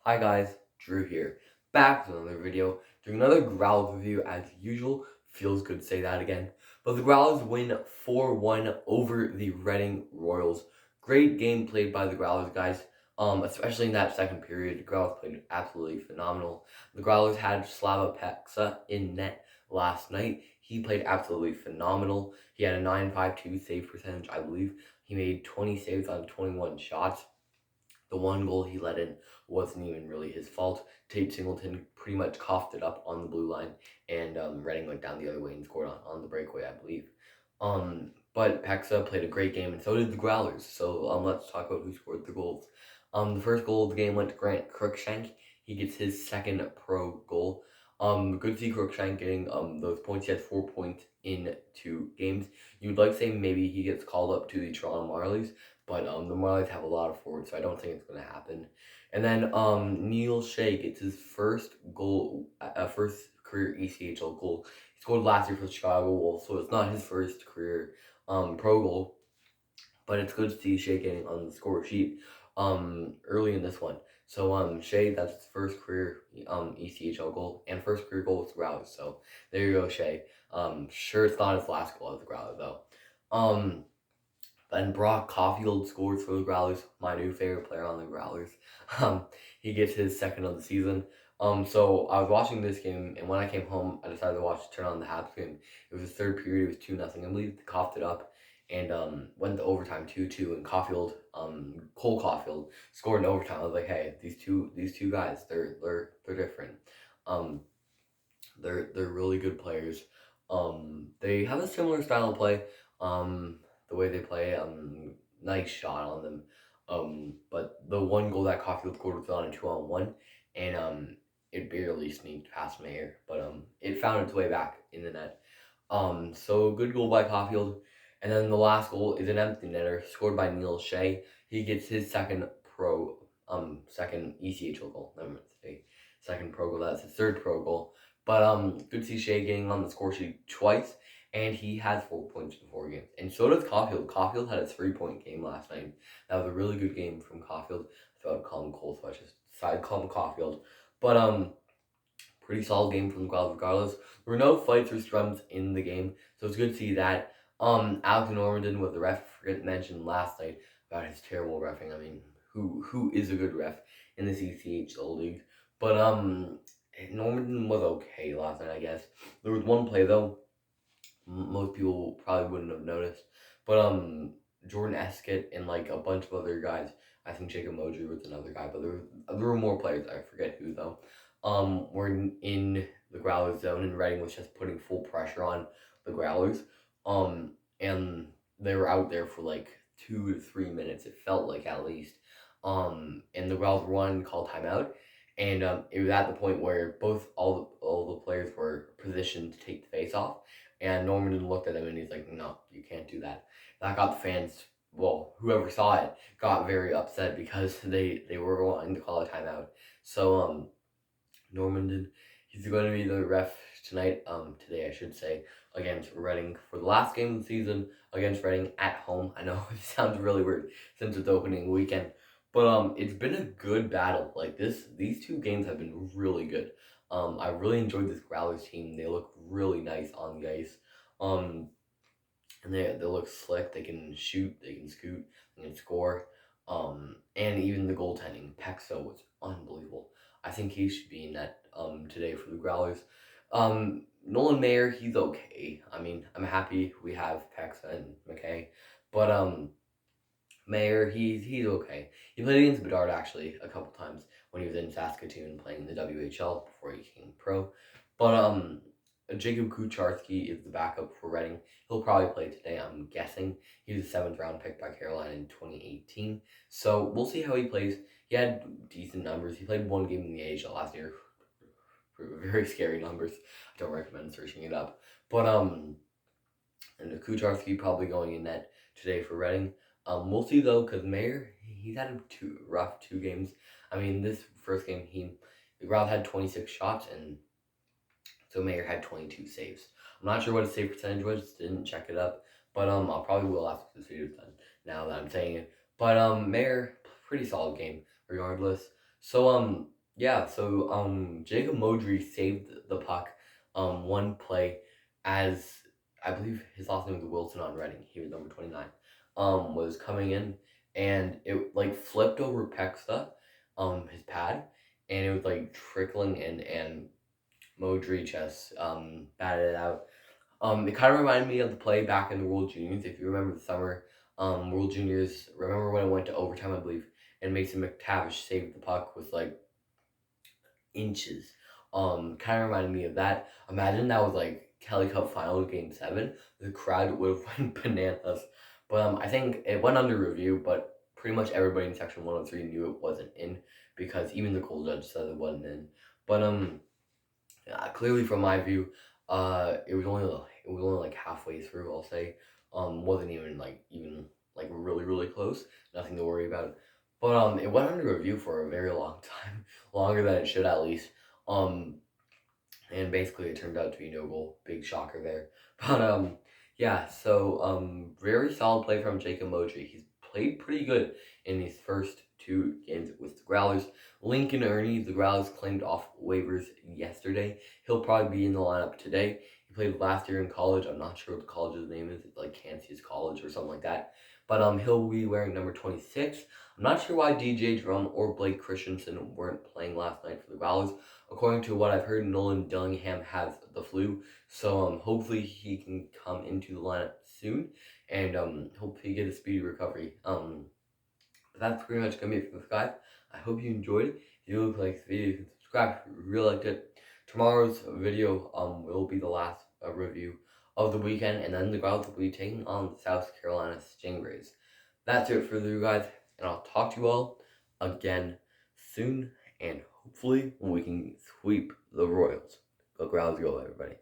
Hi guys, Drew here, back with another video, doing another Growlers review as usual. Feels good to say that again. But the Growlers win 4-1 over the Reading Royals. Great game played by the Growlers, guys. Especially in that second period, the Growlers played absolutely phenomenal. The Growlers had Slava Peksa in net last night. He played absolutely phenomenal. He had a 9.52 save percentage, I believe. He made 20 saves on 21 shots. The one goal he let in wasn't even really his fault. Tate Singleton pretty much coughed it up on the blue line, and Reading went down the other way and scored on the breakaway, I believe. But Pexa played a great game, and so did the Growlers. So let's talk about who scored the goals. The first goal of the game went to Grant Crookshank. He gets his second pro goal. Good to see Crookshank getting those points. He has 4 points in 2 games. You'd like to say maybe he gets called up to the Toronto Marlies, but the Marlies have a lot of forwards, so I don't think it's going to happen. And then Neil Shea gets his first goal, first career ECHL goal. He scored last year for the Chicago Wolves, so it's not his first career pro goal, but it's good to see Shea getting on the score sheet early in this one. So Shea, that's his first career ECHL goal and first career goal with the Growlers. So there you go, Shea. Sure, it's not his last goal as the Growlers though. Then Brock Caulfield scores for the Growlers, my new favorite player on the Growlers. He gets his second of the season. So I was watching this game, and when I came home, I decided to turn on the Habs game. It was the third period, it was 2-0. I believe they coughed it up and went to overtime 2-2. And Cole Caulfield scored in overtime. I was like, hey, these two guys, they're different. They're really good players. They have a similar style of play. The way they play, nice shot on them. But the one goal that Caulfield scored was on a 2-on-1, and it barely sneaked past Mayer, but it found its way back in the net. So good goal by Caulfield. And then the last goal is an empty netter scored by Neil Shea. He gets his second ECHL goal. I'm gonna say second pro goal. That's his third pro goal. But good to see Shea getting on the score sheet twice, and he has 4 points in 4 games. And so does Caulfield. Caulfield had a 3-point game last night. That was a really good game from Caulfield. So I would call him Cole, so I just decided to call him Caulfield. But pretty solid game from the Growlers regardless. There were no fights or scrums in the game, so it's good to see that. Alex Normanton was the ref. I forgot to mention last night about his terrible refing. I mean, who is a good ref in the CCHL league? But Normanton was okay last night, I guess. There was one play though. Most people probably wouldn't have noticed, but Jordan Escott and like a bunch of other guys. I think Jacob Moji was another guy, but there were more players. I forget who though. Were in the Growlers zone, and Reading was just putting full pressure on the Growlers. And they were out there for like 2 to 3 minutes. It felt like at least. And the Growlers won, called timeout, and it was at the point where all the players were positioned to take the face off, and Norman looked at him and he's like, "No, you can't do that." That got the fans. Well, whoever saw it got very upset because they were wanting to call a timeout. So Normanton, he's going to be the ref tonight. Today I should say, against Reading for the last game of the season against Reading at home. I know it sounds really weird since it's opening weekend, but it's been a good battle. Like these 2 games have been really good. I really enjoyed this Growlers team. They look really nice on the ice. And they look slick. They can shoot. They can scoot. They can score. And even the goaltending, Pexo was unbelievable. I think he should be in net today for the Growlers. Nolan Mayer, he's okay. I mean, I'm happy we have Pexa and McKay, but Mayer, he's okay. He played against Bedard actually a couple times when he was in Saskatoon playing in the WHL before he became pro. But Jacob Kucharski is the backup for Reading. He'll probably play today, I'm guessing. He was a 7th round pick by Carolina in 2018. So we'll see how he plays. He had decent numbers. He played 1 game in the AHL last year. Very scary numbers. I don't recommend searching it up. But and Kucharski probably going in net today for Reading. We'll see though, because Mayer, he's had a rough 2 games. I mean, this first game, the Growlers had 26 shots, and so Mayer had 22 saves. I'm not sure what his save percentage was, didn't check it up, but I probably will after this video is done, now that I'm saying it. But Mayer, pretty solid game, regardless. Jacob Modry saved the puck one play as I believe his last name was Wilson on Reading. He was number 29. Was coming in and it like flipped over Pexta, his pad, and it was like trickling in and Modry just batted it out. It kind of reminded me of the play back in the World Juniors. If you remember the summer World Juniors, remember when it went to overtime, I believe, and Mason McTavish saved the puck with like inches. Kind of reminded me of that. Imagine that was like Kelly Cup Final Game 7. The crowd would have went bananas. But I think it went under review, but pretty much everybody in Section 103 knew it wasn't in because even the goal judge said it wasn't in. But clearly from my view, it was only like halfway through. I'll say, wasn't even like really close. Nothing to worry about. But it went under review for a very long time, longer than it should at least. Um, and basically it turned out to be no goal. Big shocker there. But yeah. So very solid play from Jacob Moji. He's played pretty good in his first two games with the Growlers. Lincoln Ernie, the Growlers claimed off waivers yesterday. He'll probably be in the lineup today. He played last year in college. I'm not sure what the college's name is. It's like Kansas College or something like that. But he'll be wearing number 26. I'm not sure why DJ Drum or Blake Christensen weren't playing last night for the Growlers. According to what I've heard, Nolan Dillingham has the flu, so hopefully he can come into the lineup soon, and hopefully get a speedy recovery. But that's pretty much gonna be it for this, guys. I hope you enjoyed it. If you like the video, you can subscribe if you really liked it. Tomorrow's video will be the last review of the weekend, and then the Growlers will be taking on the South Carolina Stingrays. That's it for you guys, and I'll talk to you all again soon, and hopefully we can sweep the Royals. Go Growlers, go, everybody.